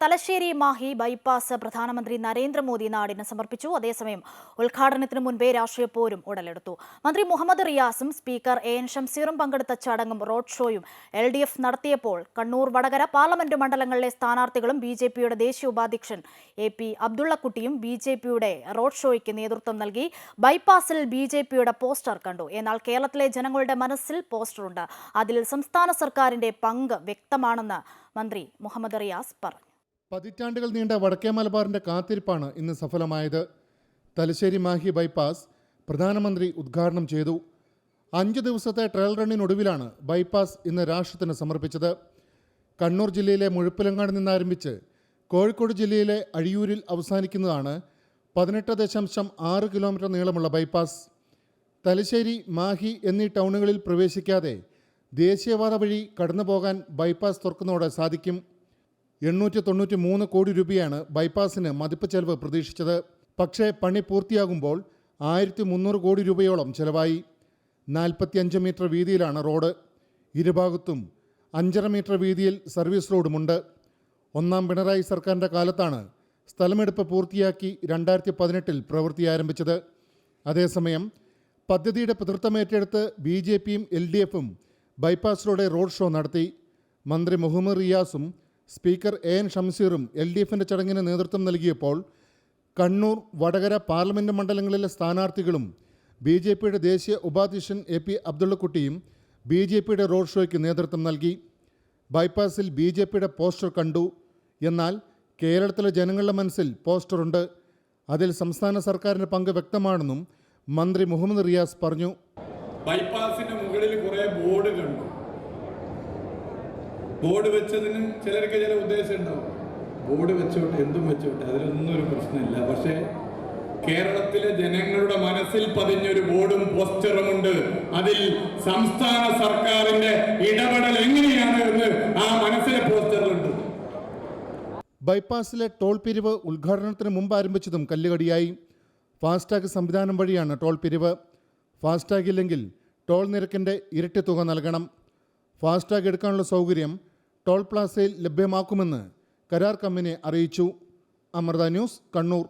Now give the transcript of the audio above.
Thalassery Mahe bypass പ്രധാനമന്ത്രി നരേന്ദ്രമോദി നാടിന് സമർപ്പിച്ചു. അതേസമയം ഉദ്ഘാടനത്തിന് മുൻപേ രാഷ്ട്രീയ പോരും ഉടലെടുത്തു. മന്ത്രി മുഹമ്മദ് റിയാസും സ്പീക്കർ എൻ ഷംസീറും പങ്കെടുത്ത ചടങ്ങും റോഡ് ഷോയും LDF നടത്തിയപ്പോൾ കണ്ണൂർ, വടകര പാർലമെന്റ് മണ്ഡലങ്ങളിലെ സ്ഥാനാർത്ഥികളും BJPയുടെ ദേശീയ ഉപാധ്യക്ഷൻ AP അബ്ദുള്ളക്കുട്ടിയും BJPയുടെ റോഡ് ഷോയ്ക്ക് നേതൃത്വം നൽകി. ബൈപ്പാസിൽ BJPയുടെ പോസ്റ്റർ കണ്ടു. എന്നാൽ കേരളത്തിലെ ജനങ്ങളുടെ മനസ്സിൽ പോസ്റ്ററുണ്ട്. അതിൽ സംസ്ഥാന സർക്കാരിന്റെ പങ്ക് വ്യക്തമാണെന്ന് മന്ത്രി മുഹമ്മദ് റിയാസ് പറഞ്ഞു. പതിറ്റാണ്ടുകൾ നീണ്ട വടക്കേ മലബാറിന്റെ കാത്തിരിപ്പാണ് ഇന്ന് സഫലമായത്. തലശ്ശേരി മാഹി ബൈപ്പാസ് പ്രധാനമന്ത്രി ഉദ്ഘാടനം ചെയ്തു. 5 ദിവസത്തെ ട്രയൽ റണ്ണിനൊടുവിലാണ് ബൈപ്പാസ് ഇന്ന് രാഷ്ട്രത്തിന് സമർപ്പിച്ചത്. കണ്ണൂർ ജില്ലയിലെ മുഴപ്പിലങ്ങാട് നിന്നാരംഭിച്ച് കോഴിക്കോട് ജില്ലയിലെ അഴിയൂരിൽ അവസാനിക്കുന്നതാണ് 18.6 കിലോമീറ്റർ നീളമുള്ള ബൈപ്പാസ്. തലശ്ശേരി, മാഹി എന്നീ ടൗണുകളിൽ പ്രവേശിക്കാതെ ദേശീയപാത വഴി കടന്നുപോകാൻ ബൈപ്പാസ് തുറക്കുന്നതോടെ സാധിക്കും. 893 കോടി രൂപയാണ് ബൈപ്പാസിന് മതിപ്പ് ചെലവ് പ്രതീക്ഷിച്ചത്. പക്ഷേ പണി പൂർത്തിയാകുമ്പോൾ 1300 കോടി രൂപയോളം ചെലവായി. 45 മീറ്റർ വീതിയിലാണ് റോഡ്. ഇരുഭാഗത്തും 5.5 മീറ്റർ വീതിയിൽ സർവീസ് റോഡുമുണ്ട്. ഒന്നാം പിണറായി സർക്കാരിൻ്റെ കാലത്താണ് സ്ഥലമെടുപ്പ് പൂർത്തിയാക്കി 2018 പ്രവൃത്തി ആരംഭിച്ചത്. അതേസമയം പദ്ധതിയുടെ പിതൃത്വമേറ്റെടുത്ത് BJPയും LDFും ബൈപ്പാസിലൂടെ റോഡ് ഷോ നടത്തി. മന്ത്രി മുഹമ്മദ് റിയാസും സ്പീക്കർ എൻ ഷംസീറും LDFിൻ്റെ ചടങ്ങിന് നേതൃത്വം നൽകിയപ്പോൾ കണ്ണൂർ, വടകര പാർലമെന്റ് മണ്ഡലങ്ങളിലെ സ്ഥാനാർത്ഥികളും BJPയുടെ ദേശീയ ഉപാധ്യക്ഷൻ AP അബ്ദുള്ളക്കുട്ടിയും BJPയുടെ റോഡ് ഷോയ്ക്ക് നേതൃത്വം നൽകി. ബൈപ്പാസിൽ BJPയുടെ പോസ്റ്റർ കണ്ടു. എന്നാൽ കേരളത്തിലെ ജനങ്ങളുടെ മനസ്സിൽ പോസ്റ്ററുണ്ട്. അതിൽ സംസ്ഥാന സർക്കാരിൻ്റെ പങ്ക് വ്യക്തമാണെന്നും മന്ത്രി മുഹമ്മദ് റിയാസ് പറഞ്ഞു. ബൈപ്പാസിന് മുകളിൽ കുറേ ബോർഡ് കണ്ടു. ബോർഡ് വെച്ചതിനും ചിലർക്ക് ചില ഉദ്ദേശം ഉണ്ടാവും. ബോർഡ് വെച്ചോട്ടെ, എന്തും വെച്ചോട്ടെ, അതിലൊന്നും ഒരു പ്രശ്നമില്ല. പക്ഷേ കേരളത്തിലെ ജനങ്ങളുടെ മനസ്സിൽ പതിഞ്ഞൊരു ബോർഡും പോസ്റ്ററുമുണ്ട്. അതിൽ സംസ്ഥാന സർക്കാരിന്റെ ഇടപെടൽ എങ്ങനെയാണ് എന്ന് ആ മനസ്സിലെ പോസ്റ്ററിലുണ്ട്. ബൈപ്പാസിലെ ടോൾ പിരിവ് ഉദ്ഘാടനത്തിന് മുമ്പ് ആരംഭിച്ചതും കല്ലുകടിയായി. ഫാസ്ടാഗ് സംവിധാനം വഴിയാണ് ടോൾ പിരിവ്. ഫാസ്ടാഗ് ഇല്ലെങ്കിൽ ടോൾ നിരക്കിൻ്റെ ഇരട്ടി തുക നൽകണം. ഫാസ്ടാഗ് എടുക്കാനുള്ള സൗകര്യം ടോൾ പ്ലാസയിൽ ലഭ്യമാക്കുമെന്ന് കരാർ കമ്പനി അറിയിച്ചു. അമൃത ന്യൂസ്, കണ്ണൂർ.